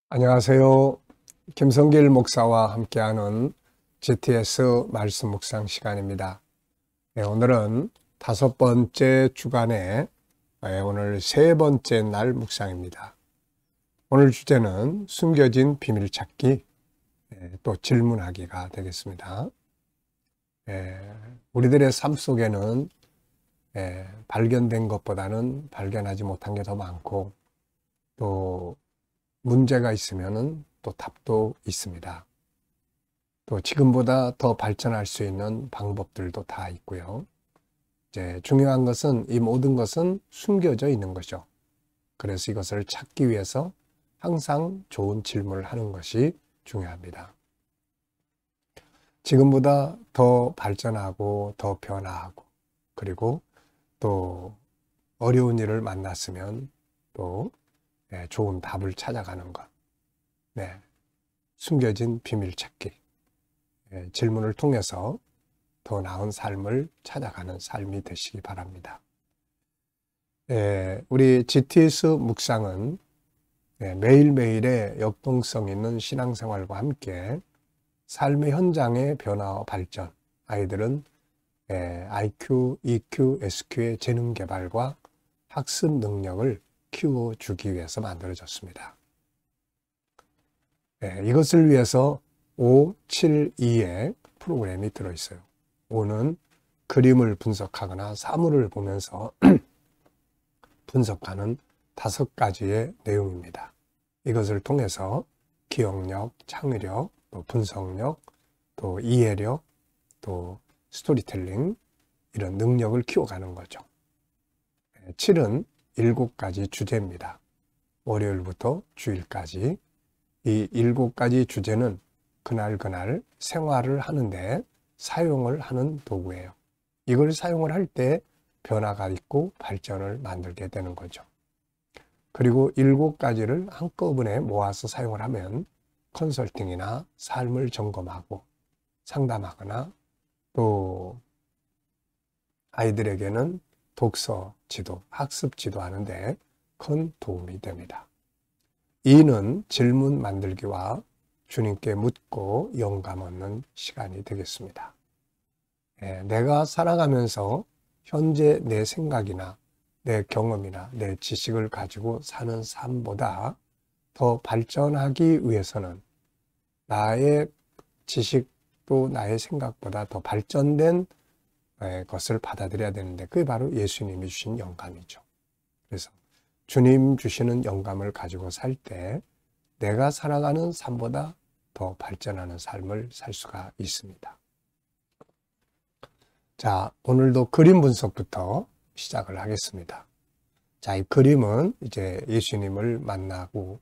안녕하세요. 김성길 목사와 함께하는 GTS 말씀 묵상 시간입니다. 네, 오늘은 5번째 주간의 오늘 3번째 날 묵상입니다. 오늘 주제는 숨겨진 비밀 찾기, 또 질문하기가 되겠습니다. 우리들의 삶 속에는 발견된 것보다는 발견하지 못한 게 더 많고, 또 문제가 있으면은 또 답도 있습니다. 또 지금보다 더 발전할 수 있는 방법들도 다 있고요. 이제 중요한 것은 이 모든 것은 숨겨져 있는 거죠. 그래서 이것을 찾기 위해서 항상 좋은 질문을 하는 것이 중요합니다. 지금보다 더 발전하고 더 변화하고, 그리고 또 어려운 일을 만났으면 또 좋은 답을 찾아가는 것. 숨겨진 비밀 찾기. 질문을 통해서 더 나은 삶을 찾아가는 삶이 되시기 바랍니다. 우리 GTS 묵상은 매일매일의 역동성 있는 신앙생활과 함께 삶의 현장의 변화와 발전, 아이들은 IQ, EQ, SQ의 재능 개발과 학습 능력을 키워주기 위해서 만들어졌습니다. 이것을 위해서 572의 프로그램이 들어있어요. 5는 그림을 분석하거나 사물을 보면서 분석하는 5가지의 내용입니다. 이것을 통해서 기억력, 창의력, 또 분석력, 또 이해력, 또 스토리텔링, 이런 능력을 키워가는 거죠. 7은 7가지 주제입니다. 월요일부터 주일까지. 이 7가지 주제는 그날 생활을 하는데 사용을 하는 도구예요. 이걸 사용을 할 때 변화가 있고 발전을 만들게 되는 거죠. 그리고 7가지를 한꺼번에 모아서 사용을 하면 컨설팅이나 삶을 점검하고 상담하거나 또 아이들에게는 독서 지도, 학습 지도 하는데 큰 도움이 됩니다. 2는 질문 만들기와 주님께 묻고 영감 얻는 시간이 되겠습니다. 내가 살아가면서 현재 내 생각이나 내 경험이나 내 지식을 가지고 사는 삶보다 더 발전하기 위해서는 나의 지식도 나의 생각보다 더 발전된 것을 받아들여야 되는데 그게 바로 예수님이 주신 영감이죠. 그래서 주님 주시는 영감을 가지고 살 때 내가 살아가는 삶보다 더 발전하는 삶을 살 수가 있습니다. 자, 오늘도 그림 분석부터 시작을 하겠습니다. 자, 이 그림은 이제 예수님을 만나고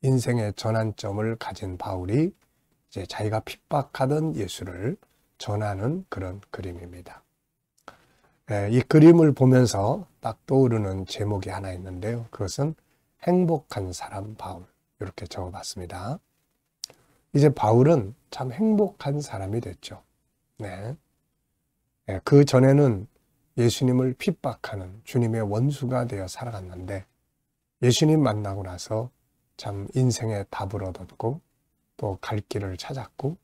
인생의 전환점을 가진 바울이 이제 자기가 핍박하던 예수를 전하는 그런 그림입니다. 이 그림을 보면서 딱 떠오르는 제목이 하나 있는데요. 그것은 행복한 사람 바울, 이렇게 적어봤습니다. 이제 바울은 참 행복한 사람이 됐죠. 그 전에는 예수님을 핍박하는 주님의 원수가 되어 살아갔는데 예수님 만나고 나서 참 인생의 답을 얻었고 또 갈 길을 찾았고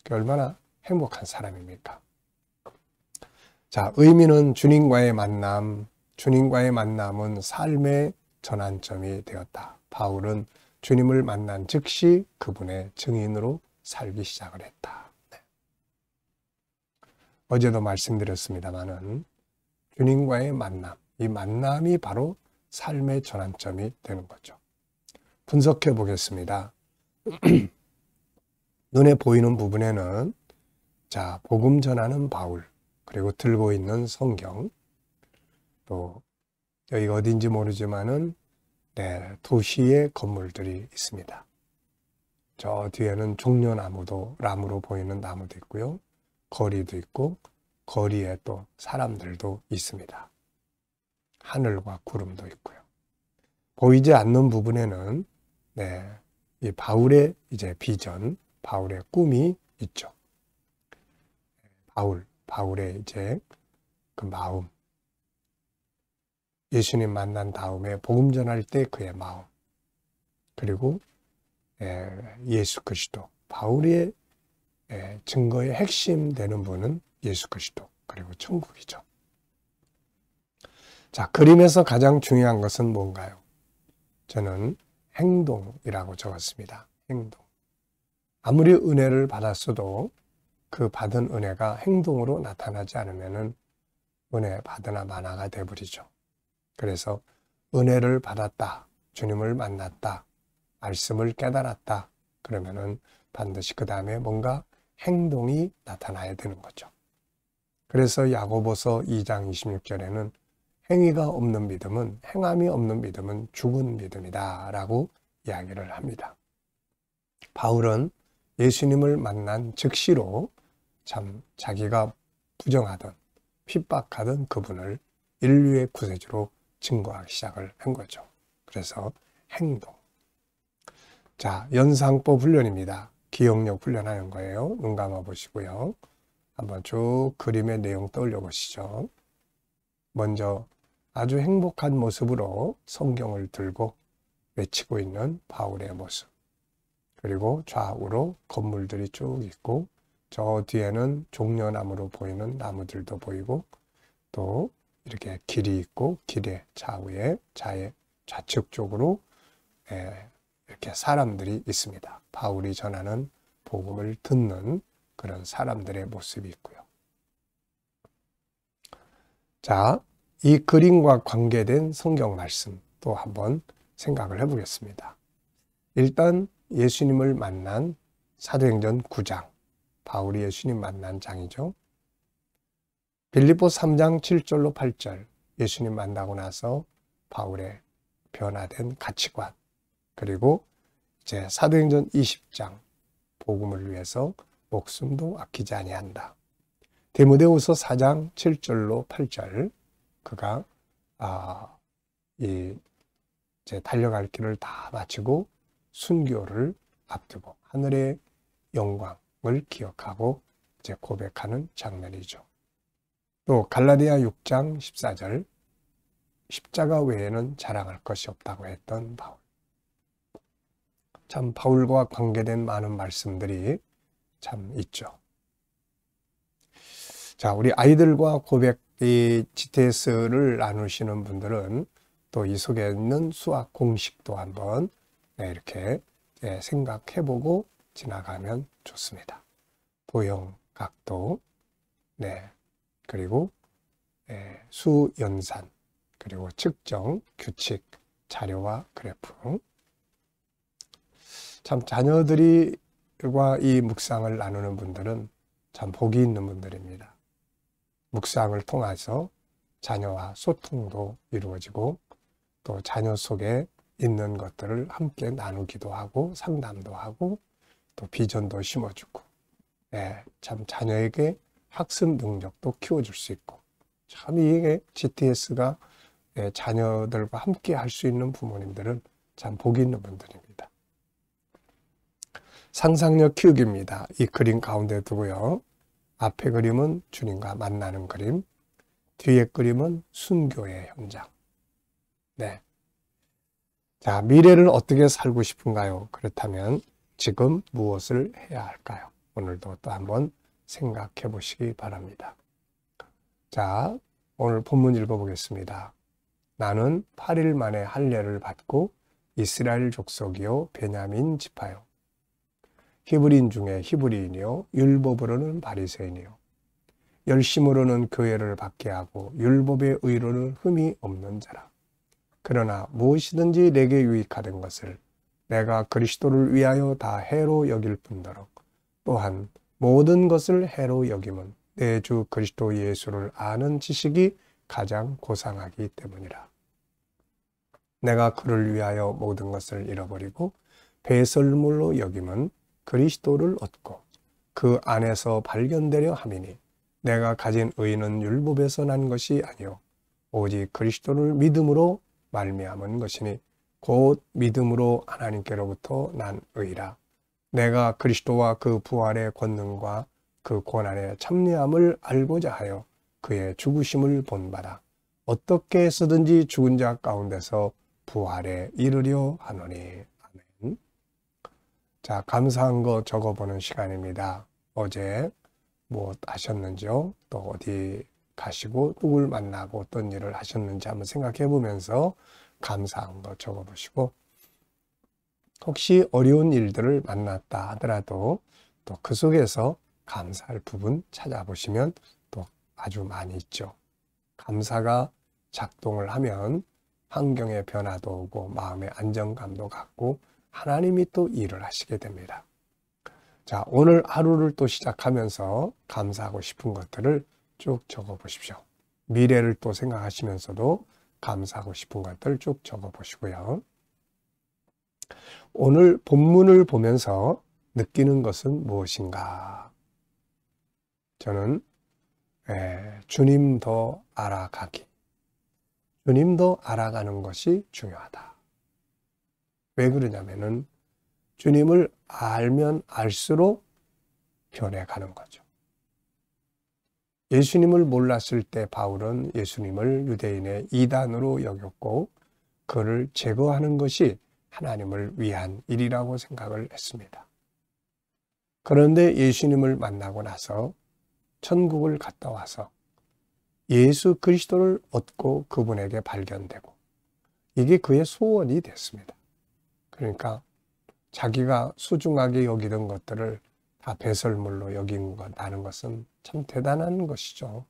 얼마나 행복한 사람입니까? 자, 의미는 주님과의 만남, 주님과의 만남은 삶의 전환점이 되었다. 바울은 주님을 만난 즉시 그분의 증인으로 살기 시작을 했다. 어제도 말씀드렸습니다마는 주님과의 만남, 이 만남이 바로 삶의 전환점이 되는 거죠. 분석해 보겠습니다. 눈에 보이는 부분에는 자, 복음 전하는 바울, 그리고 들고 있는 성경, 또 여기가 어딘지 모르지만은 도시의 건물들이 있습니다. 저 뒤에는 종려나무로 보이는 나무도 있고요. 거리도 있고 거리에 또 사람들도 있습니다. 하늘과 구름도 있고요. 보이지 않는 부분에는 이 바울의 이제 비전, 바울의 꿈이 있죠. 바울의 이제 그 마음, 예수님 만난 다음에 복음 전할 때 그의 마음, 그리고 예수 그리스도, 바울의 증거의 핵심 되는 분은 예수 그리스도, 그리고 천국이죠. 자, 그림에서 가장 중요한 것은 뭔가요? 저는 행동이라고 적었습니다. 행동. 아무리 은혜를 받았어도 그 받은 은혜가 행동으로 나타나지 않으면 은혜 받으나 마나가 되어버리죠. 그래서 은혜를 받았다, 주님을 만났다, 말씀을 깨달았다, 그러면은 반드시 그 다음에 뭔가 행동이 나타나야 되는 거죠. 그래서 야고보서 2장 26절에는 행위가 없는 믿음은, 행함이 없는 믿음은 죽은 믿음이다 라고 이야기를 합니다. 바울은 예수님을 만난 즉시로 참 자기가 부정하던 핍박하던 그분을 인류의 구세주로 증거하기 시작을 한 거죠. 그래서 행동. 자, 연상법 훈련입니다. 기억력 훈련하는 거예요. 눈 감아 보시고요. 한번 쭉 그림의 내용 떠올려 보시죠. 먼저 아주 행복한 모습으로 성경을 들고 외치고 있는 바울의 모습. 그리고 좌우로 건물들이 쭉 있고 저 뒤에는 종려나무로 보이는 나무들도 보이고 또 이렇게 길이 있고 길의 좌우에 좌측 쪽으로 이렇게 사람들이 있습니다. 바울이 전하는 복음을 듣는 그런 사람들의 모습이 있고요. 자, 이 그림과 관계된 성경 말씀 또 한번 생각을 해보겠습니다. 일단 예수님을 만난 사도행전 9장, 바울이 예수님 만난 장이죠. 빌립보 3장 7절로 8절, 예수님 만나고 나서 바울의 변화된 가치관, 그리고 이제 사도행전 20장, 복음을 위해서 목숨도 아끼지 아니한다. 디모데후서 4장 7절로 8절, 그가 이제 달려갈 길을 다 마치고 순교를 앞두고 하늘의 영광을 기억하고 이제 고백하는 장면이죠. 또 갈라디아 6장 14절, 십자가 외에는 자랑할 것이 없다고 했던 바울. 참 바울과 관계된 많은 말씀들이 참 있죠. 자, 우리 아이들과 고백 이 GTS를 나누시는 분들은 또 이 속에 있는 수학 공식도 한번 이렇게 생각해보고 지나가면 좋습니다. 도형, 각도, 그리고 수연산, 그리고 측정, 규칙, 자료와 그래프. 참 자녀들과 이 묵상을 나누는 분들은 참 복이 있는 분들입니다. 묵상을 통해서 자녀와 소통도 이루어지고 또 자녀 속에 있는 것들을 함께 나누기도 하고 상담도 하고 또 비전도 심어주고 참 자녀에게 학습 능력도 키워줄 수 있고 참 이게 GTS가 자녀들과 함께 할 수 있는 부모님들은 참 복이 있는 분들입니다. 상상력 키우기입니다. 이 그림 가운데 두고요. 앞에 그림은 주님과 만나는 그림, 뒤에 그림은 순교의 현장. 자, 미래를 어떻게 살고 싶은가요? 그렇다면 지금 무엇을 해야 할까요? 오늘도 또 한번 생각해 보시기 바랍니다. 자, 오늘 본문 읽어보겠습니다. 나는 8일 만에 할례를 받고 이스라엘 족속이요 베냐민 지파요. 히브리인 중에 히브리인이요 율법으로는 바리새인이요 열심으로는 교회를 받게 하고 율법의 의로는 흠이 없는 자라. 그러나 무엇이든지 내게 유익하던 것을 내가 그리스도를 위하여 다 해로 여길 뿐더러 또한 모든 것을 해로 여김은 내 주 그리스도 예수를 아는 지식이 가장 고상하기 때문이라. 내가 그를 위하여 모든 것을 잃어버리고 배설물로 여김은 그리스도를 얻고 그 안에서 발견되려 함이니 내가 가진 의는 율법에서 난 것이 아니요 오직 그리스도를 믿음으로 말미암은 것이니 곧 믿음으로 하나님께로부터 난 의라. 내가 그리스도와 그 부활의 권능과 그 고난의 참여함을 알고자 하여 그의 죽으심을 본받아 어떻게 해서든지 죽은 자 가운데서 부활에 이르려 하노니. 아멘. 자, 감사한 거 적어보는 시간입니다. 어제 뭐 하셨는지요? 또 어디 가시고 누굴 만나고 어떤 일을 하셨는지 한번 생각해 보면서 감사한 거 적어보시고, 혹시 어려운 일들을 만났다 하더라도 또 그 속에서 감사할 부분 찾아보시면 또 아주 많이 있죠. 감사가 작동을 하면 환경의 변화도 오고 마음의 안정감도 갖고 하나님이 또 일을 하시게 됩니다. 자, 오늘 하루를 또 시작하면서 감사하고 싶은 것들을 쭉 적어 보십시오. 미래를 또 생각하시면서도 감사하고 싶은 것들을 쭉 적어 보시고요. 오늘 본문을 보면서 느끼는 것은 무엇인가? 저는 주님 더 알아가기. 주님 더 알아가는 것이 중요하다. 왜 그러냐면은 주님을 알면 알수록 변해가는 거죠. 예수님을 몰랐을 때 바울은 예수님을 유대인의 이단으로 여겼고 그를 제거하는 것이 하나님을 위한 일이라고 생각을 했습니다. 그런데 예수님을 만나고 나서 천국을 갔다 와서 예수 그리스도를 얻고 그분에게 발견되고 이게 그의 소원이 됐습니다. 그러니까 자기가 소중하게 여기던 것들을 다 배설물로 여긴다는 것은 참 대단한 것이죠.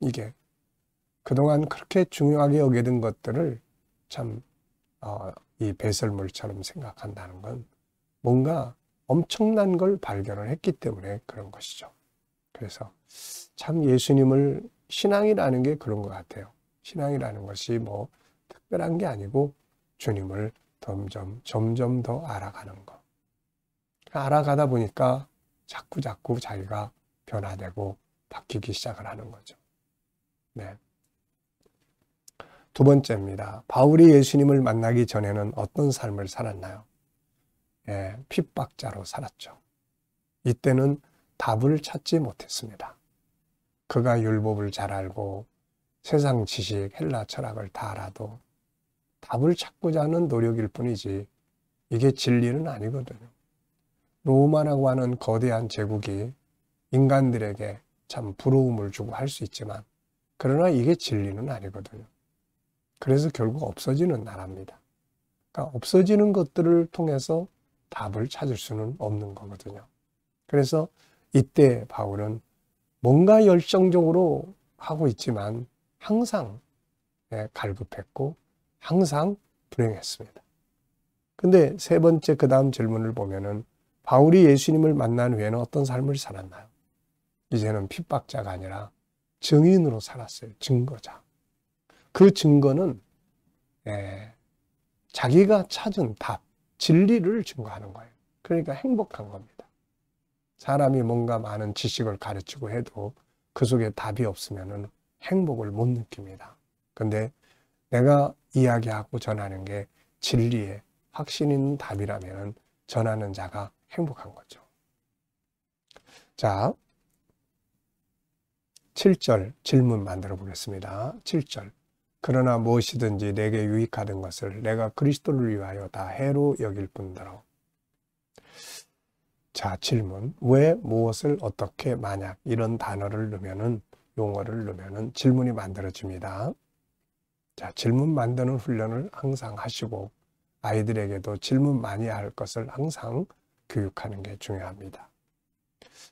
이게 그동안 그렇게 중요하게 여기던 것들을 참 이 배설물처럼 생각한다는 건 뭔가 엄청난 걸 발견을 했기 때문에 그런 것이죠. 그래서 참 예수님을 신앙이라는 게 그런 것 같아요. 신앙이라는 것이 뭐 특별한 게 아니고 주님을 점점 더 알아가는 것. 알아가다 보니까 자꾸 자기가 변화되고 바뀌기 시작을 하는 거죠. 네. 두 번째입니다. 바울이 예수님을 만나기 전에는 어떤 삶을 살았나요? 핍박자로 살았죠. 이때는 답을 찾지 못했습니다. 그가 율법을 잘 알고 세상 지식, 헬라 철학을 다 알아도 답을 찾고자 하는 노력일 뿐이지 이게 진리는 아니거든요. 로마라고 하는 거대한 제국이 인간들에게 참 부러움을 주고 할 수 있지만 그러나 이게 진리는 아니거든요. 그래서 결국 없어지는 나라입니다. 그러니까 없어지는 것들을 통해서 답을 찾을 수는 없는 거거든요. 그래서 이때 바울은 뭔가 열정적으로 하고 있지만 항상 갈급했고 항상 불행했습니다. 근데 세 번째 그 다음 질문을 보면은 바울이 예수님을 만난 후에는 어떤 삶을 살았나요? 이제는 핍박자가 아니라 증인으로 살았어요. 증거자. 그 증거는 자기가 찾은 답, 진리를 증거하는 거예요. 그러니까 행복한 겁니다. 사람이 뭔가 많은 지식을 가르치고 해도 그 속에 답이 없으면 행복을 못 느낍니다. 근데 내가 이야기하고 전하는 게 진리의 확신 있는 답이라면 전하는 자가 행복한 거죠. 자, 7절 질문 만들어 보겠습니다. 7절. 그러나 무엇이든지 내게 유익하던 것을 내가 그리스도를 위하여 다 해로 여길 뿐더러. 자, 질문. 왜, 무엇을, 어떻게, 만약 이런 단어를 넣으면은 용어를 넣으면은 질문이 만들어집니다. 자, 질문 만드는 훈련을 항상 하시고 아이들에게도 질문 많이 할 것을 항상 교육하는 게 중요합니다.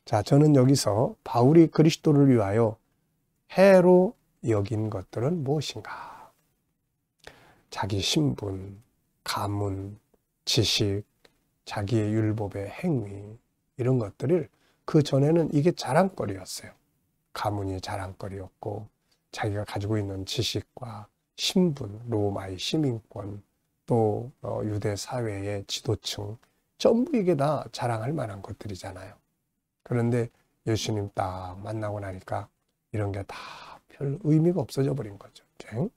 자, 저는 여기서 바울이 그리스도를 위하여 해로 여긴 것들은 무엇인가? 자기 신분, 가문, 지식, 자기의 율법의 행위 이런 것들을 그 전에는 이게 자랑거리였어요. 가문이 자랑거리였고 자기가 가지고 있는 지식과 신분, 로마의 시민권, 또 유대 사회의 지도층 전부 이게 다 자랑할 만한 것들이잖아요. 그런데 예수님 딱 만나고 나니까 이런 게 다 별 의미가 없어져 버린 거죠. 네.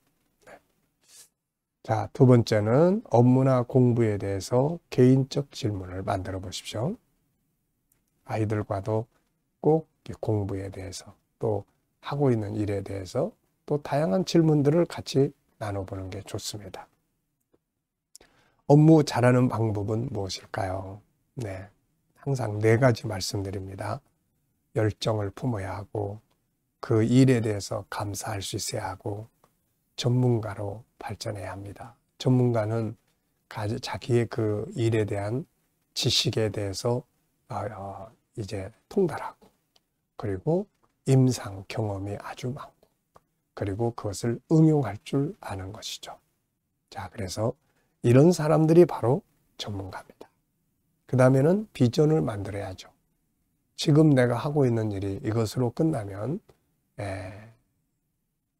자, 두 번째는 업무나 공부에 대해서 개인적 질문을 만들어 보십시오. 아이들과도 꼭 공부에 대해서 또 하고 있는 일에 대해서 또 다양한 질문들을 같이 나눠보는 게 좋습니다. 업무 잘하는 방법은 무엇일까요? 네, 항상 4가지 말씀드립니다. 열정을 품어야 하고, 그 일에 대해서 감사할 수 있어야 하고, 전문가로 발전해야 합니다. 전문가는 자기의 그 일에 대한 지식에 대해서 이제 통달하고, 그리고 임상 경험이 아주 많고, 그리고 그것을 응용할 줄 아는 것이죠. 자, 그래서 이런 사람들이 바로 전문가입니다. 그 다음에는 비전을 만들어야죠. 지금 내가 하고 있는 일이 이것으로 끝나면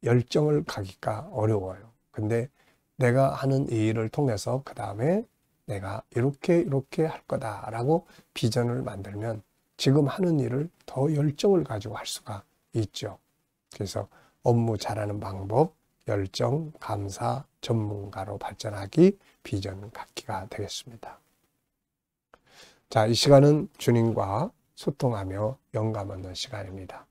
열정을 가기가 어려워요. 근데 내가 하는 이 일을 통해서 그 다음에 내가 이렇게 할 거다라고 비전을 만들면 지금 하는 일을 더 열정을 가지고 할 수가 있죠. 그래서 업무 잘하는 방법, 열정, 감사, 전문가로 발전하기, 비전 갖기가 되겠습니다. 자, 이 시간은 주님과 소통하며 영감 얻는 시간입니다.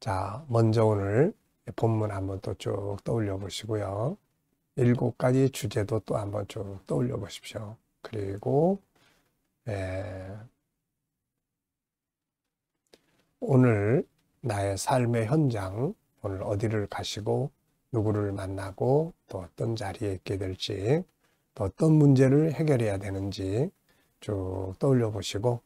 자, 먼저 오늘 본문 한번 또 쭉 떠올려 보시고요. 7가지 주제도 또 한번 쭉 떠올려 보십시오. 그리고 오늘 나의 삶의 현장, 오늘 어디를 가시고 누구를 만나고 또 어떤 자리에 있게 될지, 또 어떤 문제를 해결해야 되는지 쭉 떠올려 보시고,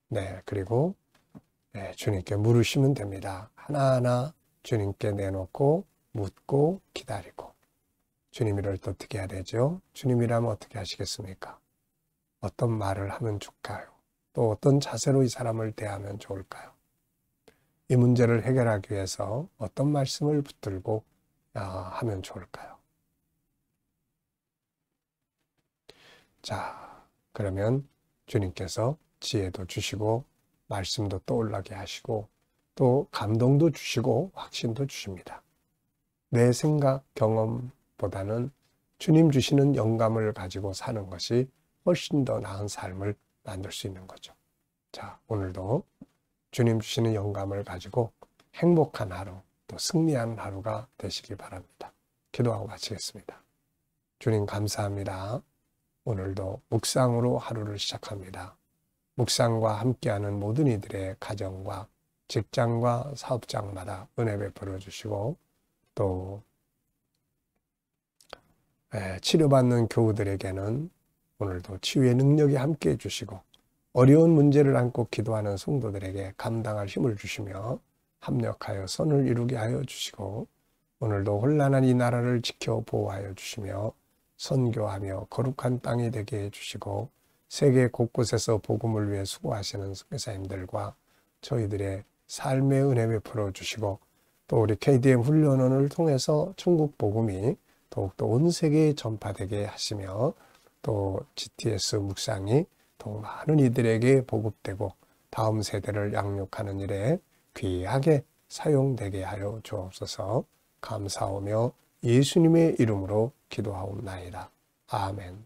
네, 그리고 주님께 물으시면 됩니다. 하나하나 주님께 내놓고 묻고 기다리고. 주님이를 또 어떻게 해야 되죠? 주님이라면 어떻게 하시겠습니까? 어떤 말을 하면 좋을까요? 또 어떤 자세로 이 사람을 대하면 좋을까요? 이 문제를 해결하기 위해서 어떤 말씀을 붙들고 하면 좋을까요? 자, 그러면 주님께서 지혜도 주시고 말씀도 떠올라게 하시고 또 감동도 주시고 확신도 주십니다. 내 생각, 경험보다는 주님 주시는 영감을 가지고 사는 것이 훨씬 더 나은 삶을 만들 수 있는 거죠. 자, 오늘도 주님 주시는 영감을 가지고 행복한 하루, 또 승리하는 하루가 되시기 바랍니다. 기도하고 마치겠습니다. 주님 감사합니다. 오늘도 묵상으로 하루를 시작합니다. 묵상과 함께하는 모든 이들의 가정과 직장과 사업장마다 은혜 베풀어 주시고 또 치료받는 교우들에게는 오늘도 치유의 능력이 함께해 주시고 어려운 문제를 안고 기도하는 성도들에게 감당할 힘을 주시며 합력하여 선을 이루게 하여 주시고 오늘도 혼란한 이 나라를 지켜 보호하여 주시며 선교하며 거룩한 땅이 되게 해주시고 세계 곳곳에서 복음을 위해 수고하시는 선교사님들과 저희들의 삶의 은혜 베풀어 주시고 또 우리 KDM 훈련원을 통해서 천국 복음이 더욱더 온 세계에 전파되게 하시며 또 GTS 묵상이 더 많은 이들에게 보급되고 다음 세대를 양육하는 일에 귀하게 사용되게 하여 주옵소서. 감사하며 예수님의 이름으로 기도하옵나이다. 아멘.